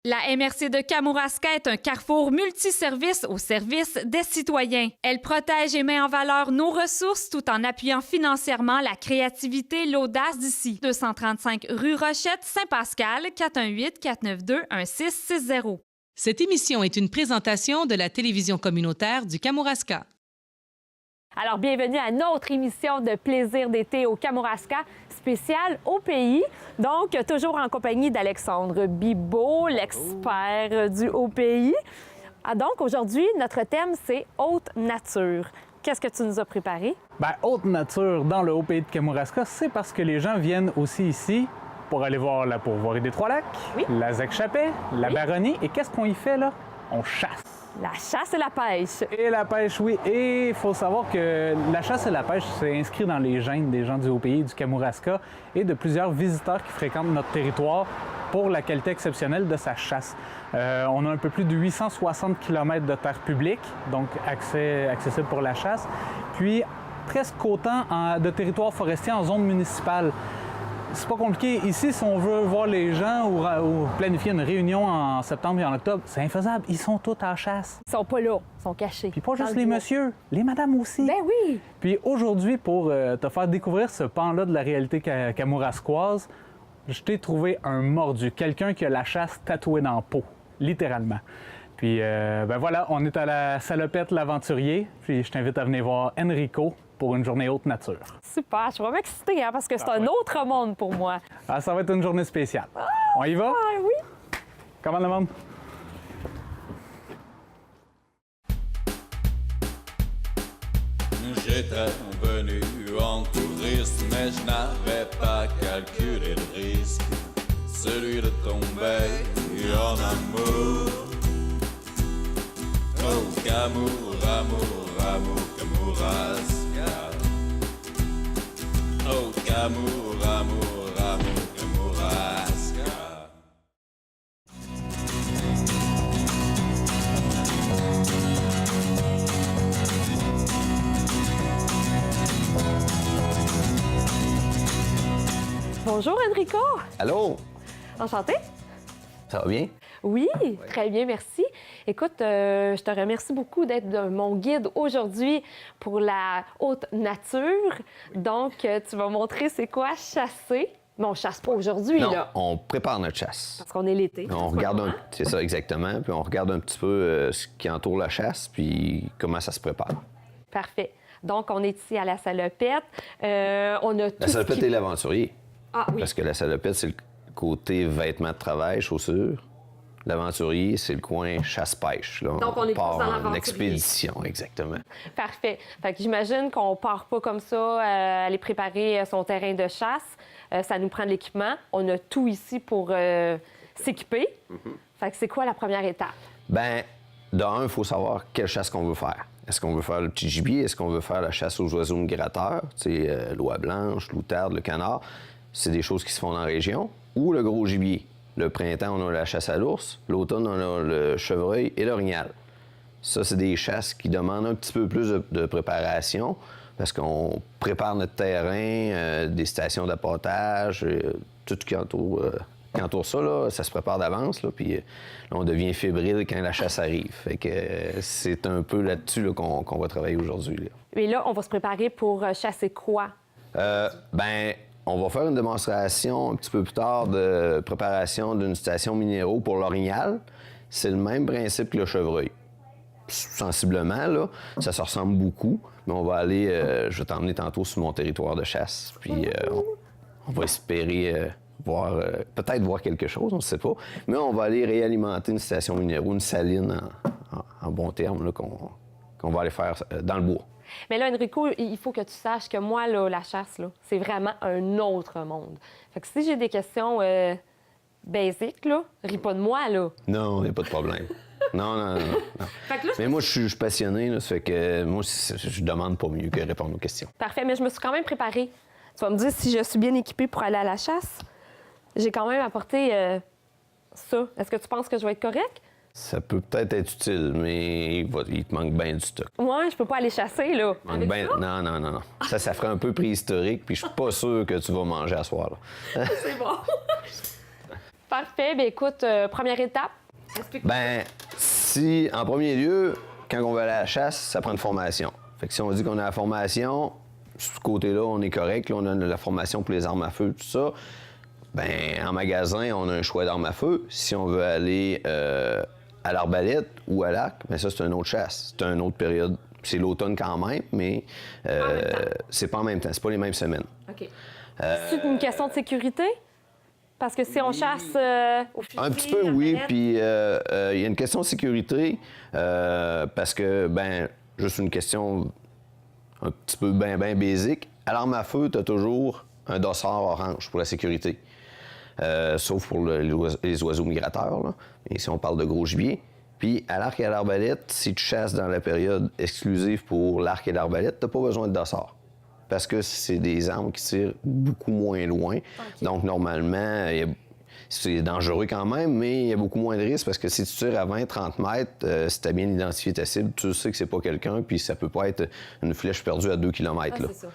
La MRC de Kamouraska est un carrefour multiservice au service des citoyens. Elle protège et met en valeur nos ressources tout en appuyant financièrement la créativité et l'audace d'ici. 235 rue Rochette, Saint-Pascal, 418-492-1660. Cette émission est une présentation de la télévision communautaire du Kamouraska. Alors, bienvenue à notre émission de plaisir d'été au Kamouraska, spéciale au pays. Donc, toujours en compagnie d'Alexandre Bibeau, l'expert du haut pays. Donc, aujourd'hui, notre thème, c'est haute nature. Qu'est-ce que tu nous as préparé? Bien, haute nature dans le haut pays de Kamouraska, c'est parce que les gens viennent aussi ici pour aller voir la pourvoirie des Trois-Lacs, la Zac-Chapet, la Baronnie. Et qu'est-ce qu'on y fait là? On chasse. La chasse et la pêche. Et la pêche, oui. Et il faut savoir que la chasse et la pêche, c'est inscrit dans les gènes des gens du Haut-Pays, du Kamouraska et de plusieurs visiteurs qui fréquentent notre territoire pour la qualité exceptionnelle de sa chasse. On a un peu plus de 860 km de terre publique, donc accessible pour la chasse, puis presque autant de territoire forestier en zone municipale. C'est pas compliqué. Ici, si on veut voir les gens ou planifier une réunion en septembre et en octobre, c'est infaisable. Ils sont tous en chasse. Ils sont pas là, ils sont cachés. Puis pas juste les messieurs, les madames aussi. Ben oui! Puis aujourd'hui, pour te faire découvrir ce pan-là de la réalité kamouraskoise, je t'ai trouvé un mordu, quelqu'un qui a la chasse tatouée dans la peau, littéralement. Puis ben voilà, on est à la Salopette l'Aventurier, puis je t'invite à venir voir Enrico pour une journée haute nature. Super, je suis vraiment excitée parce que c'est un autre monde pour moi. Ah, ça va être une journée spéciale. On y va? Ah oui! Comment le monde? J'étais venu en touriste, mais je n'avais pas calculé le risque, celui de tomber en amour. Oh, Kamour, amour, amour, Kamouraska. Oh, Kamour, amour, amour, Kamouraska. Bonjour Enrico! Allô? Enchanté? Ça va bien? Oui, très bien, merci. Écoute, je te remercie beaucoup d'être mon guide aujourd'hui pour la haute nature. Donc, tu vas montrer c'est quoi chasser. Mais on chasse pas aujourd'hui, Non, là. on prépare notre chasse. Parce qu'on est l'été. On regarde c'est ça exactement, puis on regarde un petit peu ce qui entoure la chasse, puis comment ça se prépare. Parfait. Donc, on est ici à la Salopette. On a tout La Salopette et l'Aventurier. Ah oui. Parce que la Salopette, c'est le côté vêtements de travail, chaussures. L'Aventurier, c'est le coin chasse-pêche. Là. Donc, on est plus part dans en l'aventurier. expédition, exactement. Parfait. Fait que j'imagine qu'on part pas comme ça, aller préparer son terrain de chasse. Ça nous prend de l'équipement. On a tout ici pour s'équiper. Fait que c'est quoi la première étape? Bien, d'un, il faut savoir quelle chasse qu'on veut faire. Est-ce qu'on veut faire le petit gibier? Est-ce qu'on veut faire la chasse aux oiseaux migrateurs? Tu sais, l'oie blanche, l'outarde, le canard. C'est des choses qui se font dans la région. Ou le gros gibier. Le printemps, on a la chasse à l'ours. L'automne, on a le chevreuil et l'orignal. Ça, c'est des chasses qui demandent un petit peu plus de préparation parce qu'on prépare notre terrain, des stations d'appâtage, tout ce qui entoure ça, là, ça se prépare d'avance. Puis là, on devient fébrile quand la chasse arrive. Fait que c'est un peu là-dessus là, qu'on va travailler aujourd'hui. Là. Et là, on va se préparer pour chasser quoi? On va faire une démonstration un petit peu plus tard de préparation d'une station minéraux pour l'orignal. C'est le même principe que le chevreuil. Sensiblement, là, ça se ressemble beaucoup, mais on va aller, je vais t'emmener tantôt sur mon territoire de chasse, puis on va espérer peut-être voir quelque chose, on ne sait pas, mais on va aller réalimenter une station minéraux, une saline en bon terme, là, qu'on va aller faire dans le bois. Mais là, Enrico, il faut que tu saches que moi, là, la chasse, là, c'est vraiment un autre monde. Fait que si j'ai des questions basiques, là, ris pas de moi, là. Non, il n'y a pas de problème. Non. Fait que là, Mais moi, je suis passionné, là, ça fait que moi, je demande pas mieux que répondre aux questions. Parfait, mais je me suis quand même préparée. Tu vas me dire si je suis bien équipée pour aller à la chasse. J'ai quand même apporté ça. Est-ce que tu penses que je vais être correcte? Ça peut peut-être être utile, mais il te manque bien du stock. Ouais, je peux pas aller chasser, là. Manque Avec ça? Non. Ça ferait un peu préhistorique, puis je suis pas sûr que tu vas manger à soir. Là. C'est bon. Parfait. Bien, écoute, première étape. Ben, si, en premier lieu, quand on va aller à la chasse, ça prend une formation. Fait que si on dit qu'on a la formation, sur ce côté-là, on est correct. Là, on a la formation pour les armes à feu, tout ça. Ben, en magasin, on a un choix d'armes à feu. Si on veut aller à l'arbalète ou à l'arc, bien ça, c'est une autre chasse. C'est une autre période. C'est l'automne quand même, mais c'est pas en même temps. C'est pas les mêmes semaines. OK. C'est une question de sécurité? Parce que si on chasse au fusil... Un petit peu, oui. Puis il y a une question de sécurité parce que, ben, juste une question un petit peu bien basique. À l'arme à feu, tu as toujours un dossard orange pour la sécurité. Sauf pour les oiseaux migrateurs, là. Et si on parle de gros gibier. Puis à l'arc et à l'arbalète, si tu chasses dans la période exclusive pour l'arc et l'arbalète, tu n'as pas besoin de dossard. Parce que c'est des armes qui tirent beaucoup moins loin. Okay. Donc, normalement, c'est dangereux quand même, mais il y a beaucoup moins de risques parce que si tu tires à 20-30 mètres, si tu as bien identifié ta cible, tu sais que c'est pas quelqu'un, puis ça peut pas être une flèche perdue à 2 km. Là. C'est ça.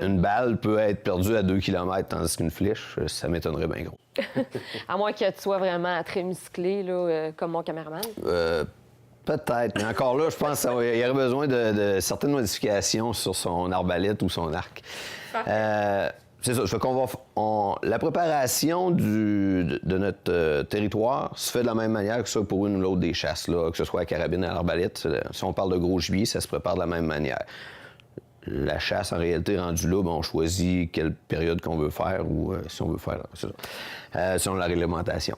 Une balle peut être perdue à 2 km, tandis qu'une flèche, ça m'étonnerait bien gros. À moins que tu sois vraiment très musclé, là, comme mon caméraman. Peut-être, mais encore là, je pense qu'il y aurait besoin de certaines modifications sur son arbalète ou son arc. C'est ça, fait qu'on la préparation de notre territoire se fait de la même manière que ça pour une ou l'autre des chasses, là, que ce soit à la carabine à l'arbalète. Si on parle de gros gibier, ça se prépare de la même manière. La chasse, en réalité, rendue là, on choisit quelle période qu'on veut faire ou si on veut faire, c'est ça, selon la réglementation.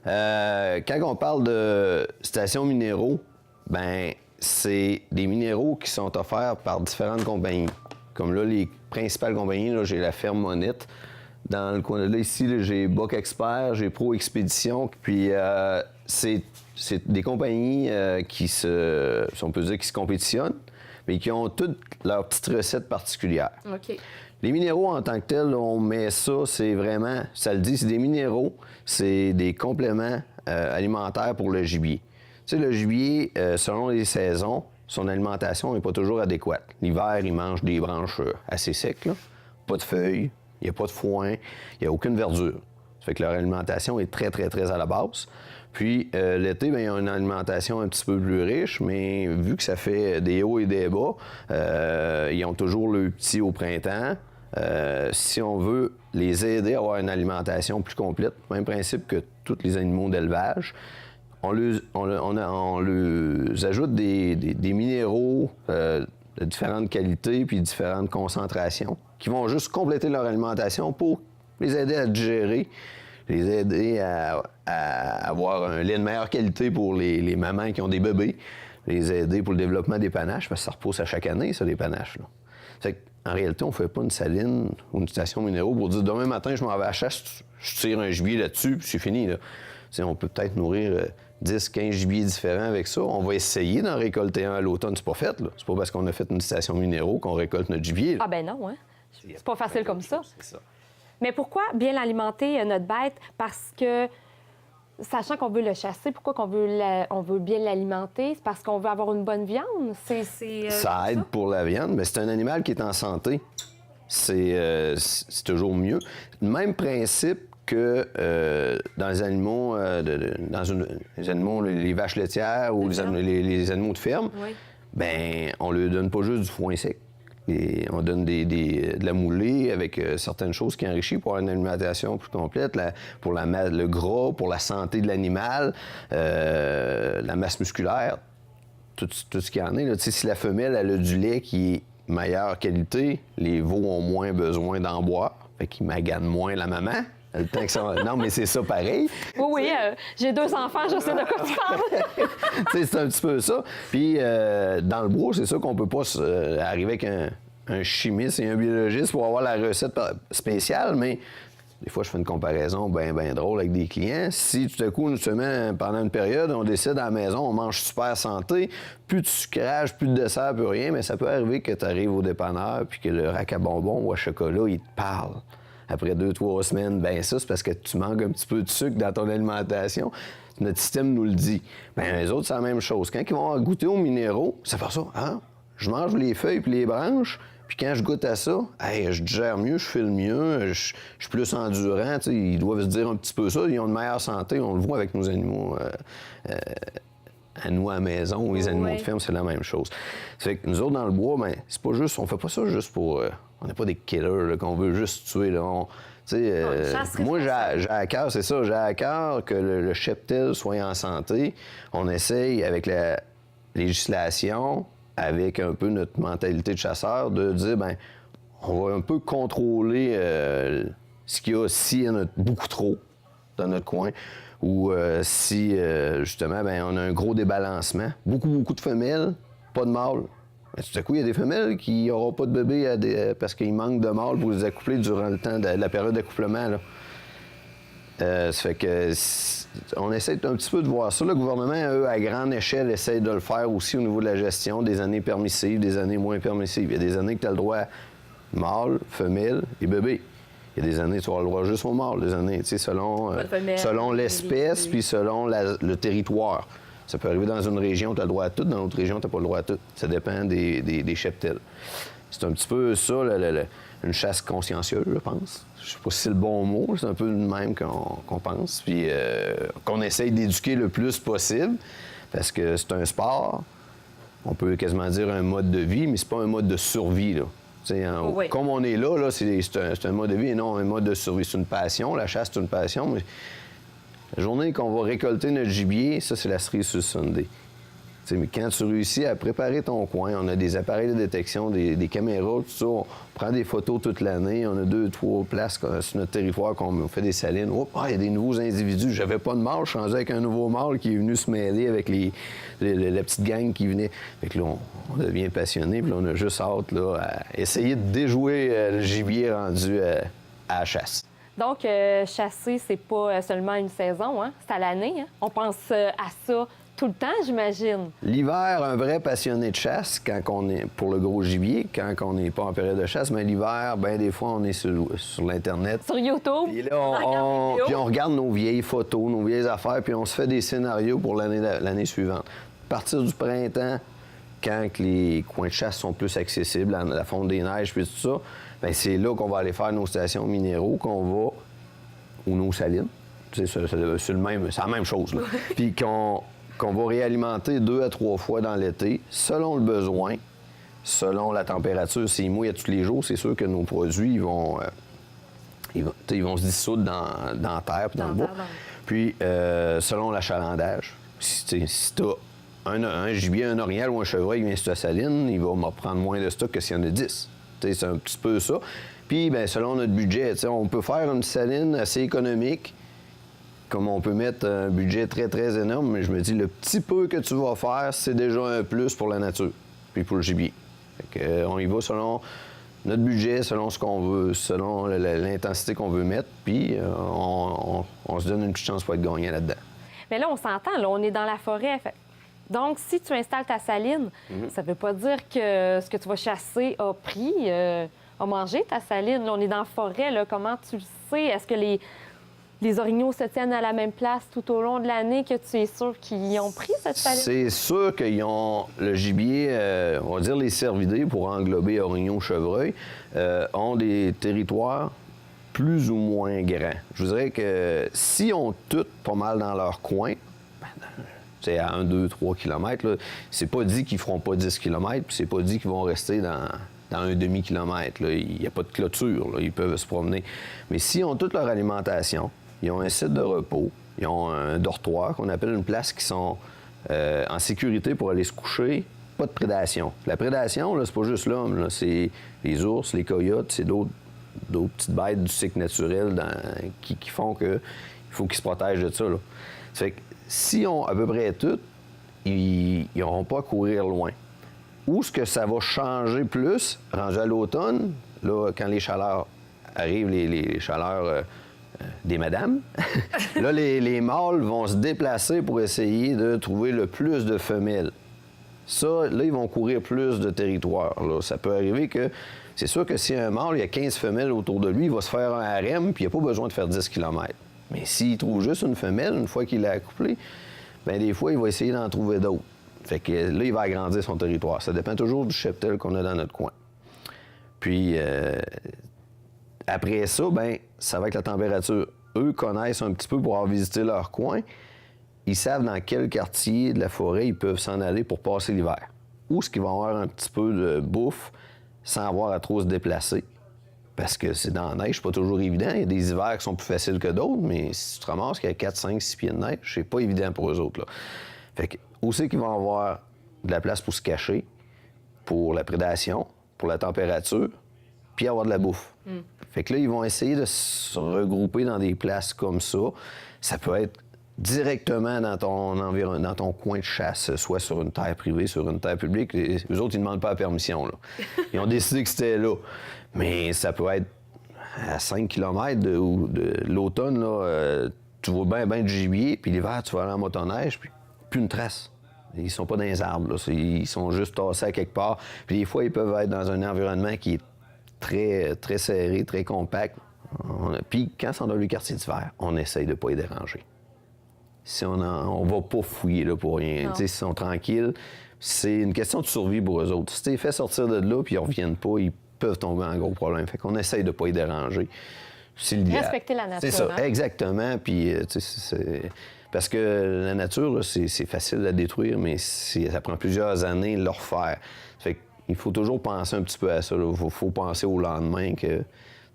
Quand on parle de stations minéraux, ben c'est des minéraux qui sont offerts par différentes compagnies. Comme là, les principales compagnies, là, j'ai la ferme Monite. Dans le coin de là, ici, là, j'ai Boc Expert, j'ai Pro Expédition. Puis c'est des compagnies qui on peut dire, qui se compétitionnent, mais qui ont toutes leurs petites recettes particulières. OK. Les minéraux, en tant que tels, on met ça, c'est vraiment, ça le dit, c'est des minéraux, c'est des compléments alimentaires pour le gibier. Tu sais, le gibier, selon les saisons, son alimentation n'est pas toujours adéquate. L'hiver, il mange des branches assez secs, là. Pas de feuilles, il n'y a pas de foin, il n'y a aucune verdure. Ça fait que leur alimentation est très, très, très à la basse. Puis l'été, bien, ils ont une alimentation un petit peu plus riche, mais vu que ça fait des hauts et des bas, ils ont toujours le petit au printemps. Si on veut les aider à avoir une alimentation plus complète, même principe que tous les animaux d'élevage, on leur ajoute des minéraux de différentes qualités puis différentes concentrations qui vont juste compléter leur alimentation pour les aider à digérer, les aider à avoir un lait de meilleure qualité pour les mamans qui ont des bébés, les aider pour le développement des panaches, parce que ça repousse à chaque année, ça, les panaches, là. Fait qu'en réalité, on ne fait pas une saline ou une station minéraux pour dire demain matin, je m'en vais à la chasse, je tire un gibier là-dessus, puis c'est fini, là. T'sais, on peut peut-être nourrir 10-15 gibiers différents avec ça. On va essayer d'en récolter un à l'automne. C'est pas fait, là. C'est pas parce qu'on a fait une station minéraux qu'on récolte notre gibier, là. Ah ben non, hein? C'est pas facile comme ça. C'est ça. Mais pourquoi bien l'alimenter, notre bête? Parce que, sachant qu'on veut le chasser, pourquoi on veut bien l'alimenter? C'est parce qu'on veut avoir une bonne viande? Ça aide pour la viande, mais c'est un animal qui est en santé. C'est toujours mieux. Le même principe que dans les animaux, les vaches laitières ou les animaux de ferme, oui. Bien, on ne leur donne pas juste du foin sec. Et on donne de la moulée avec certaines choses qui enrichissent pour avoir une alimentation plus complète, pour le gras, pour la santé de l'animal, la masse musculaire, tout ce qu'il y en a. Là. Si la femelle elle a du lait qui est meilleure qualité, les veaux ont moins besoin d'en boire, fait qu'ils maganent moins la maman. Le temps que ça... Non, mais c'est ça pareil. Oui, j'ai 2 enfants, je sais de quoi tu parles. C'est un petit peu ça. Puis, dans le bois, c'est sûr qu'on peut pas arriver avec un chimiste et un biologiste pour avoir la recette spéciale, mais des fois, je fais une comparaison bien drôle avec des clients. Si tout à coup, une semaine, pendant une période, on décide à la maison, on mange super santé, plus de sucrage, plus de dessert, plus rien, mais ça peut arriver que tu arrives au dépanneur puis que le rack à bonbons ou à chocolat, il te parle. Après 2-3 semaines, bien ça, c'est parce que tu manques un petit peu de sucre dans ton alimentation. Notre système nous le dit. Bien, les autres, c'est la même chose. Quand ils vont goûter aux minéraux, ça fait ça. Ah, je mange les feuilles puis les branches, Puis quand je goûte à ça, hey, je digère mieux, je file mieux, je suis plus endurant. Tu sais, ils doivent se dire un petit peu ça. Ils ont une meilleure santé. On le voit avec nos animaux à nous à la maison ou les animaux de ferme, c'est la même chose. Ça fait que nous autres, dans le bois, ben, c'est pas juste, on fait pas ça juste pour... on n'est pas des killers là, qu'on veut juste tuer. Là. Moi, j'ai à cœur, c'est ça, j'ai à cœur que le cheptel soit en santé. On essaye, avec la législation, avec un peu notre mentalité de chasseur, de dire, ben on va un peu contrôler ce qu'il y a s'il y en a beaucoup trop dans notre coin, ou si, justement, ben on a un gros débalancement. Beaucoup de femelles, pas de mâles. Ben, tout à coup, il y a des femelles qui n'auront pas de bébé parce qu'il manque de mâles pour les accoupler durant le temps de la période d'accouplement. Ça fait que on essaie un petit peu de voir ça. Le gouvernement, eux, à grande échelle, essaie de le faire aussi au niveau de la gestion des années permissives, des années moins permissives. Il y a des années que tu as le droit mâle, femelle et bébé. Il y a des années, tu vas avoir le droit juste au mâle. Des années, tu sais, selon l'espèce puis selon le territoire. Ça peut arriver dans une région, tu as le droit à tout. Dans l'autre région, tu n'as pas le droit à tout. Ça dépend des cheptels. C'est un petit peu ça, une chasse consciencieuse, je pense. Je sais pas si c'est le bon mot, c'est un peu le même qu'on pense. Puis qu'on essaye d'éduquer le plus possible, parce que c'est un sport, on peut quasiment dire un mode de vie, mais c'est pas un mode de survie, là. Oui. Comme on est là c'est un mode de vie et non un mode de survie. C'est une passion, la chasse, c'est une passion, mais la journée qu'on va récolter notre gibier, ça, c'est la cerise sur le sundae. Mais quand tu réussis à préparer ton coin, on a des appareils de détection, des caméras, tout ça, on prend des photos toute l'année, on a 2-3 places sur notre territoire qu'on fait des salines. Il y a des nouveaux individus. J'avais pas de mâle, je suis rendu avec un nouveau mâle qui est venu se mêler avec la petite gang qui venait. Fait que là, on devient passionné, puis là, on a juste hâte là, à essayer de déjouer le gibier rendu à la chasse. Donc, chasser, c'est pas seulement une saison, hein? C'est à l'année. Hein? On pense à ça tout le temps, j'imagine. L'hiver, un vrai passionné de chasse, quand on est pour le gros gibier, quand on n'est pas en période de chasse, mais l'hiver, bien des fois, on est sur l'Internet. Sur YouTube. Puis là, on regarde nos vieilles photos, nos vieilles affaires, puis on se fait des scénarios pour l'année suivante. À partir du printemps, quand les coins de chasse sont plus accessibles, la fonte des neiges, puis tout ça, bien, c'est là qu'on va aller faire nos stations minéraux, ou nos salines. C'est la même chose, là. Puis qu'on va réalimenter 2 à 3 fois dans l'été, selon le besoin, selon la température. S'il mouille à tous les jours, c'est sûr que nos produits ils vont se dissoudre dans la terre puis dans le bois. Puis, selon l'achalandage, si tu as un gibier, un orignal ou un chevreuil qui vient sur ta saline, il va me prendre moins de stock que s'il y en a 10. C'est un petit peu ça. Puis, bien, selon notre budget, on peut faire une saline assez économique, comme on peut mettre un budget très, très énorme, mais je me dis, le petit peu que tu vas faire, c'est déjà un plus pour la nature, puis pour le gibier. Fait que, on y va selon notre budget, selon ce qu'on veut, selon l'intensité qu'on veut mettre, puis on se donne une petite chance pour être gagnant là-dedans. Mais là, on s'entend, là, on est dans la forêt. Donc, si tu installes ta saline, ça veut pas dire que ce que tu vas chasser a pris, a mangé ta saline. Là, on est dans la forêt, là. Comment tu le sais? Est-ce que les orignaux se tiennent à la même place tout au long de l'année, que tu es sûr qu'ils ont pris cette saline? C'est sûr qu'ils ont le gibier, on va dire les cervidés, pour englober orignaux, chevreuils, ont des territoires plus ou moins grands. Je vous dirais que si on tout pas mal dans leur coin, c'est à 1, 2, 3 km, là, c'est pas dit qu'ils feront pas 10 km, puis c'est pas dit qu'ils vont rester dans un demi-kilomètre. Il n'y a pas de clôture, là, ils peuvent se promener. Mais s'ils ont toute leur alimentation, ils ont un site de repos, ils ont un dortoir qu'on appelle une place qui sont en sécurité pour aller se coucher, pas de prédation. La prédation, là, c'est pas juste l'homme, là, c'est les ours, les coyotes, c'est d'autres petites bêtes du cycle naturel qui font qu'il faut qu'ils se protègent de ça. Là. Ça fait que s'ils ont à peu près tout, ils n'auront pas à courir loin. Où est-ce que ça va changer plus, rendu à l'automne, là, quand les chaleurs arrivent, les chaleurs des madames, là, les mâles vont se déplacer pour essayer de trouver le plus de femelles. Ça, là, ils vont courir plus de territoire. Là. Ça peut arriver que, c'est sûr que si un mâle, il y a 15 femelles autour de lui, il va se faire un harem, puis il n'a pas besoin de faire 10 km. Mais s'il trouve juste une femelle, une fois qu'il l'a accouplée, bien, des fois, il va essayer d'en trouver d'autres. Fait que là, il va agrandir son territoire. Ça dépend toujours du cheptel qu'on a dans notre coin. Puis après ça, ben ça va être la température. Eux connaissent un petit peu pour avoir visité leur coin. Ils savent dans quel quartier de la forêt ils peuvent s'en aller pour passer l'hiver. Où est-ce qu'ils vont avoir un petit peu de bouffe sans avoir à trop se déplacer. Parce que c'est dans la neige, c'est pas toujours évident. Il y a des hivers qui sont plus faciles que d'autres, mais si tu te ramasses qu'il y a 4, 5, 6 pieds de neige, c'est pas évident pour eux autres. Là. Fait que, où c'est qu'ils vont avoir de la place pour se cacher, pour la prédation, pour la température, puis avoir de la bouffe. Fait que là, ils vont essayer de se regrouper dans des places comme ça. Ça peut être directement dans ton environnement, dans ton coin de chasse, soit sur une terre privée, sur une terre publique. Eux autres, ils ne demandent pas la permission. Là. Ils ont décidé que c'était là. Mais ça peut être à 5 km de l'automne, là, tu vois bien du gibier, puis l'hiver, tu vas aller en motoneige, puis plus une trace. Ils sont pas dans les arbres, là. Ils sont juste tassés à quelque part. Puis des fois, ils peuvent être dans un environnement qui est très, très serré, très compact. Puis quand ils sont dans le quartier d'hiver, on essaye de ne pas les déranger. Si on va pas fouiller là, pour rien. S'ils sont tranquilles, c'est une question de survie pour eux autres. Si tu les fais sortir de là puis ils reviennent pas, ils peuvent tomber en gros problème. Fait qu'on essaye de ne pas les déranger. C'est l'idéal. Respecter la nature. C'est ça, hein? exactement. Puis, parce que la nature, là, c'est facile à détruire, mais ça prend plusieurs années de le refaire. Fait qu'il faut toujours penser un petit peu à ça. Il faut penser au lendemain que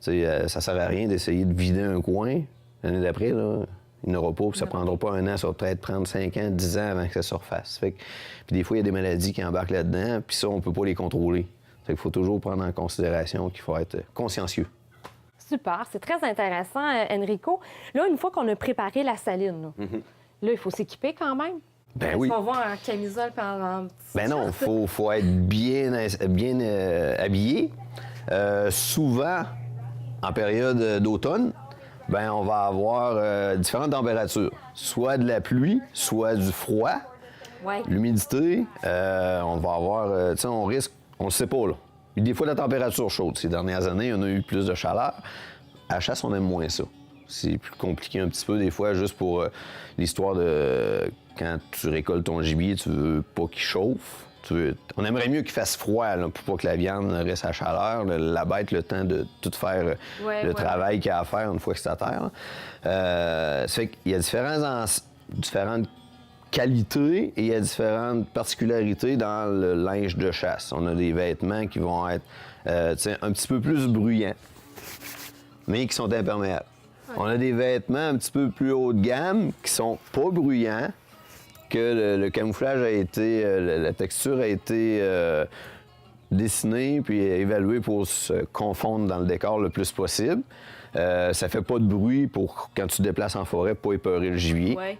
ça sert à rien d'essayer de vider un coin. L'année d'après, là, il n'aura pas, puis ça ne prendra pas un an, ça va peut-être prendre 5 ans, 10 ans avant que ça se refasse. Fait que, puis des fois, il y a des maladies qui embarquent là-dedans, puis ça, on ne peut pas les contrôler. Fait qu'il faut toujours prendre en considération qu'il faut être consciencieux. Super, c'est très intéressant, Enrico. Là, une fois qu'on a préparé la saline, là, il faut s'équiper quand même. Ben Est-ce oui. qu'on va en camisole et en petit Ben non, t-shirt? faut être bien habillé. Souvent, en période d'automne, ben on va avoir différentes températures. Soit de la pluie, soit du froid, Ouais. l'humidité. On va avoir, tu sais, on risque, on ne sait pas, là. Des fois, la température chaude. Ces dernières années, on a eu plus de chaleur. À la chasse, on aime moins ça. C'est plus compliqué un petit peu, des fois, juste pour l'histoire de quand tu récoltes ton gibier, tu veux pas qu'il chauffe. On aimerait mieux qu'il fasse froid, là, pour pas que la viande reste à chaleur. La bête, le temps de tout faire le travail qu'il a à faire une fois que c'est à terre. Ça fait qu'il y a différentes qualités et il y a différentes particularités dans le linge de chasse. On a des vêtements qui vont être un petit peu plus bruyants, mais qui sont imperméables. On a des vêtements un petit peu plus haut de gamme qui sont pas bruyants, que le camouflage a été, la texture a été dessinée puis évaluée pour se confondre dans le décor le plus possible. Ça fait pas de bruit pour, quand tu te déplaces en forêt, pas épeurer le gibier. Ouais.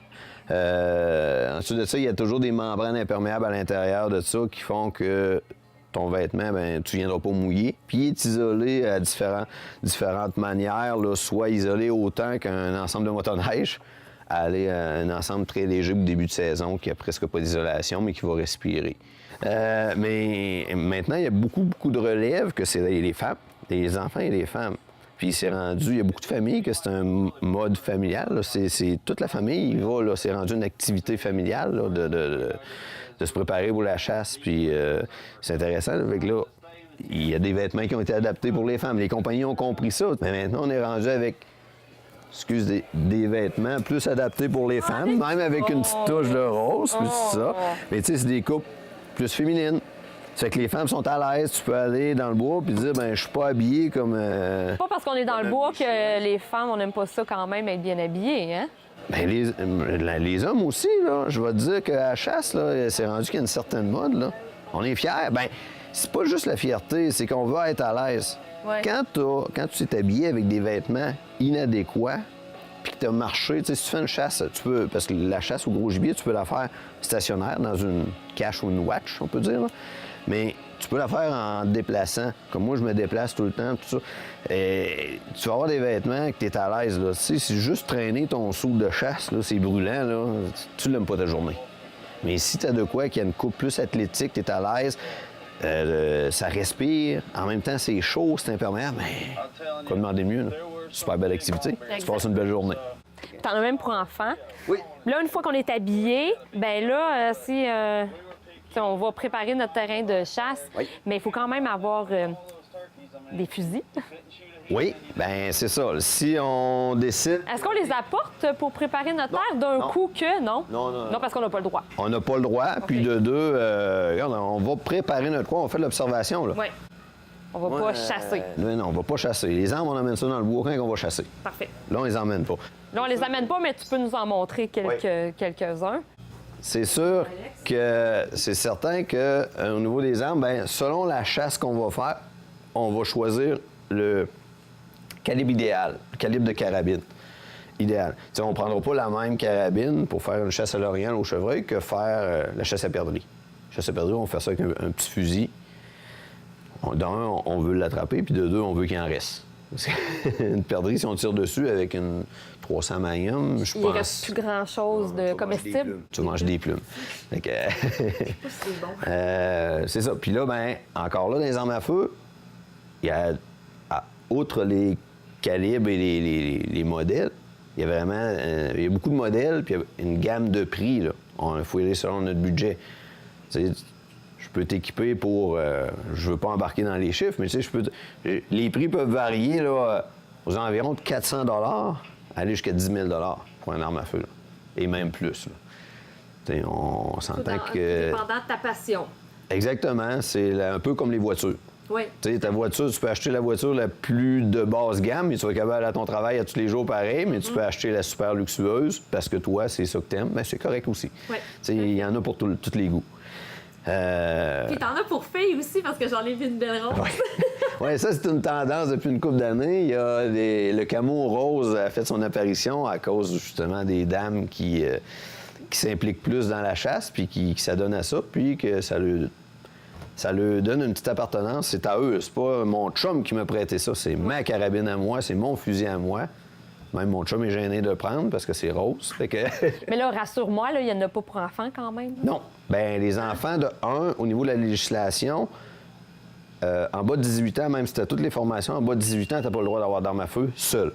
Ensuite de ça, il y a toujours des membranes imperméables à l'intérieur de ça qui font que ton vêtement, ben, tu ne viendras pas mouiller. Puis il est isolé à différentes manières, là, soit isolé autant qu'un ensemble de motoneige, à aller à un ensemble très léger au début de saison qui a presque pas d'isolation, mais qui va respirer. Mais maintenant, il y a beaucoup de relève que c'est les femmes, les enfants et les femmes. Puis c'est rendu, il y a beaucoup de familles que c'est un mode familial. Là. C'est toute la famille, il va, là, c'est rendu une activité familiale là, de se préparer pour la chasse. Puis c'est intéressant, avec là, il y a des vêtements qui ont été adaptés pour les femmes. Les compagnies ont compris ça. Mais maintenant, on est rendu avec, des vêtements plus adaptés pour les femmes, même avec une petite touche de rose, plus ça. Mais tu sais, c'est des coupes plus féminines. Ça fait que les femmes sont à l'aise, tu peux aller dans le bois puis dire, ben je suis pas habillé comme... Pas parce qu'on est dans le bois que les femmes, on n'aime pas ça quand même, être bien habillées, hein? Bien, les hommes aussi, là. Je vais te dire qu'à la chasse, là, c'est rendu qu'il y a une certaine mode, là. On est fiers. Bien, c'est pas juste la fierté, c'est qu'on veut être à l'aise. Ouais. Quand tu t'es habillé avec des vêtements inadéquats, puis que tu as marché, tu sais, si tu fais une chasse, tu peux, parce que la chasse au gros gibier, tu peux la faire stationnaire dans une cache ou une watch, on peut dire, là. Mais tu peux la faire en te déplaçant. Comme moi, je me déplace tout le temps, tout ça. Et tu vas avoir des vêtements que tu es à l'aise, là. Tu sais, c'est juste traîner ton seau de chasse, là, c'est brûlant, là, tu l'aimes pas ta journée. Mais si tu as de quoi qu'il y a une coupe plus athlétique, tu es à l'aise, ça respire, en même temps, c'est chaud, c'est imperméable, mais quoi demander mieux, là? Super belle activité. Tu passes une belle journée. T'en as même pour enfants. Oui. Là, une fois qu'on est habillé, ben là, on va préparer notre terrain de chasse, Oui. mais il faut quand même avoir des fusils. Oui, bien, c'est ça. Si on décide... Est-ce qu'on les apporte pour préparer notre terre d'un coup que non? Non. Non, parce qu'on n'a pas le droit. On n'a pas le droit. Puis de deux, regarde, on va préparer notre coin, on fait de l'observation, là. Oui. On va pas chasser. Non, on va pas chasser. Les armes, on emmène ça dans le bois quand on va chasser. Parfait. Là, on les emmène pas. Là, on les amène pas, mais tu peux nous en montrer quelques-uns. C'est sûr que c'est certain que au niveau des armes, bien, selon la chasse qu'on va faire, on va choisir le calibre idéal, le calibre de carabine idéal. T'sais, on ne prendra pas la même carabine pour faire une chasse à l'orignal au chevreuil que faire la chasse à perdrix. La chasse à perdrix, on fait ça avec un petit fusil. D'un, on veut l'attraper, puis de deux, on veut qu'il en reste. Une perdrix, si on tire dessus avec une 300 Magnum, je pense... Il ne reste plus grand-chose de comestible. Tu manges des plumes. Fait que, c'est ça. Puis là, ben, encore là, dans les armes à feu, il y a, outre les calibres et les modèles, il y a vraiment il y a beaucoup de modèles, puis il y a une gamme de prix. Il faut y aller selon notre budget. Tu sais, je peux t'équiper pour... je veux pas embarquer dans les chiffres, mais tu sais, les prix peuvent varier là, aux environs de 400 $, aller jusqu'à 10 000 $ pour une arme à feu. Là. Et même plus. Là. On s'entend que... Dépendant de ta passion. Exactement. C'est un peu comme les voitures. Oui. Tu sais, ta voiture, tu peux acheter la voiture la plus de basse gamme, mais tu vas être capable d'aller à ton travail à tous les jours pareil, mais tu peux acheter la super luxueuse parce que toi, c'est ça que t'aimes. Bien, c'est correct aussi. Oui. Tu sais, il y en a pour tous les goûts. Puis t'en as pour filles aussi, parce que j'en ai vu une belle rose. Oui, ça, c'est une tendance depuis une couple d'années. Il y a le camo rose a fait son apparition à cause, justement, des dames qui s'impliquent plus dans la chasse, puis qui s'adonnent à ça, puis que ça leur donne une petite appartenance. C'est à eux. C'est pas mon chum qui m'a prêté ça. C'est ma carabine à moi, c'est mon fusil à moi. Même mon chum est gêné de le prendre parce que c'est rose. Fait que... Mais là, rassure-moi, il n'y en a pas pour enfants quand même. Non. Bien, les enfants, de 1, au niveau de la législation, en bas de 18 ans, même si tu as toutes les formations, en bas de 18 ans, tu n'as pas le droit d'avoir d'arme à feu seul.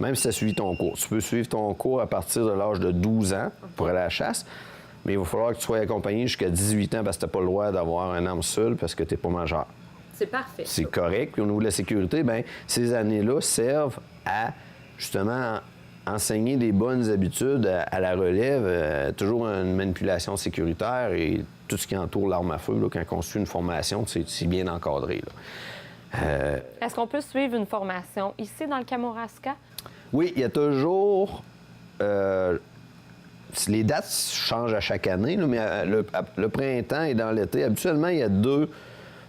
Même si tu as suivi ton cours. Tu peux suivre ton cours à partir de l'âge de 12 ans pour aller à la chasse, mais il va falloir que tu sois accompagné jusqu'à 18 ans parce que tu n'as pas le droit d'avoir une arme seule parce que tu n'es pas majeur. C'est parfait. C'est correct. Puis au niveau de la sécurité, bien, ces années-là servent à, justement, enseigner des bonnes habitudes à la relève, toujours une manipulation sécuritaire et tout ce qui entoure l'arme à feu. Là, quand on suit une formation, c'est bien encadré. Est-ce qu'on peut suivre une formation ici dans le Kamouraska? Oui, il y a toujours... les dates changent à chaque année, là, mais le printemps et dans l'été, habituellement, il y a 2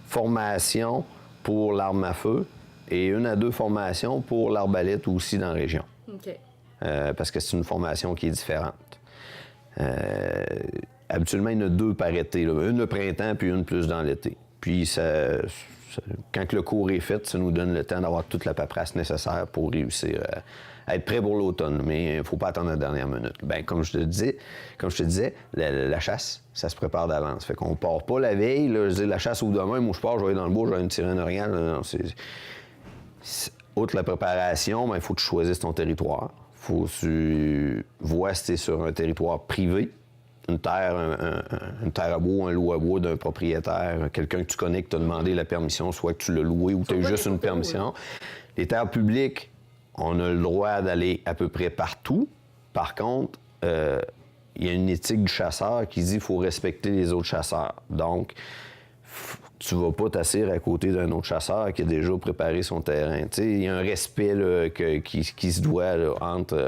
formations pour l'arme à feu et 1 à 2 formations pour l'arbalète aussi dans la région. OK. Parce que c'est une formation qui est différente. Habituellement, il y en a 2 par été. Là. Une le printemps, puis une plus dans l'été. Puis, quand le cours est fait, ça nous donne le temps d'avoir toute la paperasse nécessaire pour réussir à être prêt pour l'automne. Mais il ne faut pas attendre la dernière minute. Bien, comme je te disais, la chasse, ça se prépare d'avance. Fait qu'on part pas la veille. Là, je dis, la chasse ou demain, moi, je pars, je vais aller dans le bois, je vais aller me tirer un orignal. Non, outre la préparation, il faut que tu choisisses ton territoire. Il faut que tu vois si tu es sur un territoire privé, une terre à bois, un lot à bois d'un propriétaire, quelqu'un que tu connais, que tu as demandé la permission, soit que tu l'as loué ou tu as eu juste une permission. Les terres publiques, on a le droit d'aller à peu près partout. Par contre, il y a une éthique du chasseur qui dit qu'il faut respecter les autres chasseurs. Donc, tu vas pas t'asseoir à côté d'un autre chasseur qui a déjà préparé son terrain. Il y a un respect là, qui se doit là,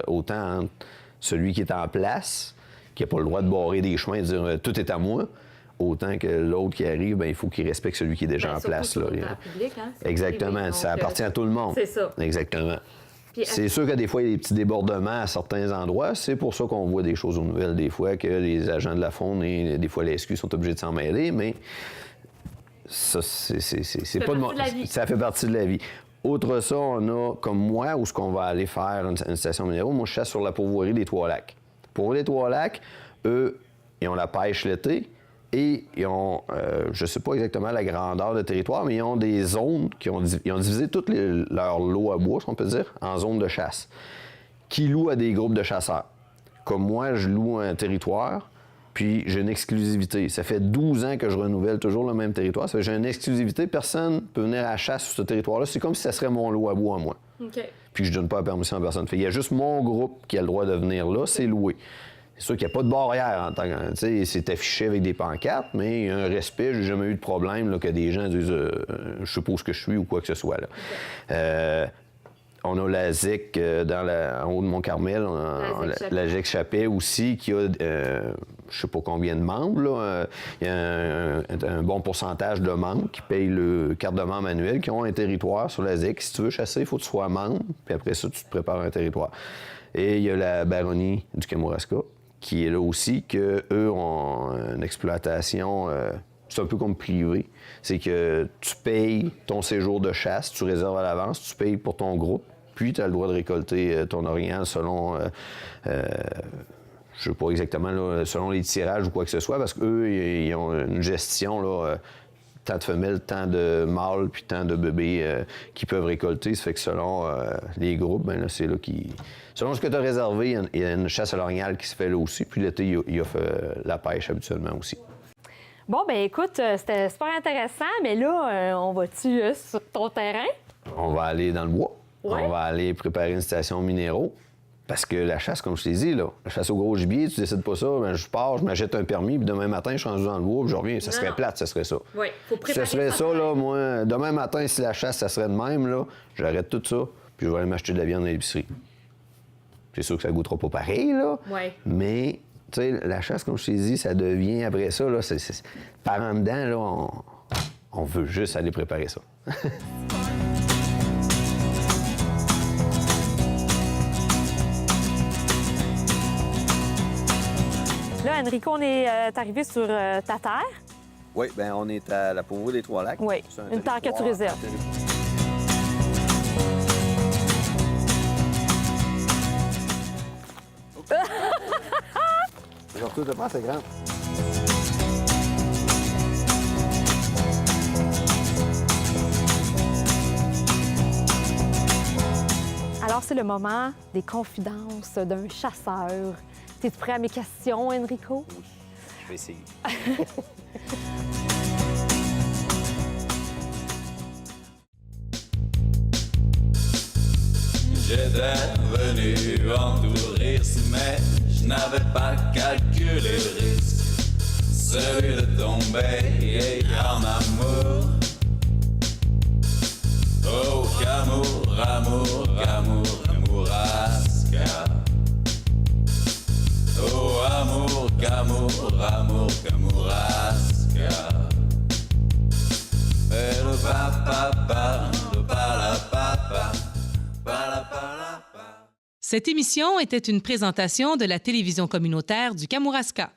autant entre celui qui est en place, qui n'a pas le droit de barrer des chemins et de dire « tout est à moi », autant que l'autre qui arrive, bien, il faut qu'il respecte celui qui est déjà en place. Là. Public, hein? Exactement. Privé, ça appartient à tout le monde. C'est ça. Exactement. Puis, c'est sûr que des fois, il y a des petits débordements à certains endroits. C'est pour ça qu'on voit des choses aux nouvelles, des fois, que les agents de la faune et des fois les SQ sont obligés de s'en mêler, mais ça, c'est pas de mon... Ça fait partie de la vie. Outre ça, on a, comme moi, où ce qu'on va aller faire une station minérale, moi, je chasse sur la pourvoirie des Trois-Lacs. Pour les Trois-Lacs, eux, ils ont la pêche l'été et ils ont, je ne sais pas exactement la grandeur de territoire, mais ils ont des zones ils ont divisé toutes leurs lots à bois, si on peut dire, en zones de chasse, qui louent à des groupes de chasseurs. Comme moi, je loue un territoire Puis j'ai une exclusivité. Ça fait 12 ans que je renouvelle toujours le même territoire. Ça fait que j'ai une exclusivité. Personne ne peut venir à la chasse sur ce territoire-là. C'est comme si ça serait mon lot à bois à moi. OK. Puis je donne pas la permission à personne. Fait, il y a juste mon groupe qui a le droit de venir là, c'est loué. C'est sûr qu'il n'y a pas de barrière en tant que. Tu sais, c'est affiché avec des pancartes, mais il y a un respect. J'ai jamais eu de problème là, que des gens disent je sais pas où que je suis ou quoi que ce soit. Là. On a la ZIC en haut de Mont-Carmel, la ZIC Chapet aussi, qui a je sais pas combien de membres. Là. Il y a un bon pourcentage de membres qui payent le carte de membre annuel, qui ont un territoire sur la ZIC. Si tu veux chasser, il faut que tu sois membre, puis après ça, tu te prépares un territoire. Et il y a la baronnie du Kamouraska, qui est là aussi, qu'eux ont une exploitation, c'est un peu comme privé. C'est que tu payes ton séjour de chasse, tu réserves à l'avance, tu payes pour ton groupe, puis tu as le droit de récolter ton orignal selon, je sais pas exactement, là, selon les tirages ou quoi que ce soit, parce qu'eux, ils ont une gestion, là, tant de femelles, tant de mâles, puis tant de bébés qui peuvent récolter. Ça fait que selon les groupes, ben là, c'est là qui... Selon ce que tu as réservé, il y a une chasse à l'orignal qui se fait là aussi. Puis l'été, il y a la pêche habituellement aussi. Bon, ben écoute, c'était super intéressant, mais là, on va-tu sur ton terrain? On va aller dans le bois. Ouais. On va aller préparer une station minéraux. Parce que la chasse, comme je t'ai dit, là, la chasse au gros gibier, tu décides pas ça, ben je pars, je m'achète un permis, puis demain matin, je suis rendu dans le bois, puis je reviens. Ça serait plate, ça serait ça. Oui, faut préparer ça serait ça, là, moi, demain matin, si la chasse, ça serait de même, là, j'arrête tout ça, puis je vais aller m'acheter de la viande à l'épicerie. C'est sûr que ça goûtera pas pareil, là. Oui. Mais, tu sais, la chasse, comme je t'ai dit, ça devient, après ça, là, par en dedans, là, on veut juste aller préparer ça. Là, Enrico, on est arrivé sur ta terre. Oui, bien, on est à la Pourvoie des Trois-Lacs. Oui, une terre que tu réserves. Surtout, de pas, c'est grand. Alors, c'est le moment des confidences d'un chasseur. Es-tu prêt à mes questions, Enrico? Oui, je vais essayer. J'étais venu en tourisme, mais je n'avais pas calculé le risque. Celui de tomber en amour. Oh, Kamour, amour, amour, Kamouraska. Oh, amour, Kamour, amour, Kamouraska. Et le papa, le palapapa. Cette émission était une présentation de la télévision communautaire du Kamouraska.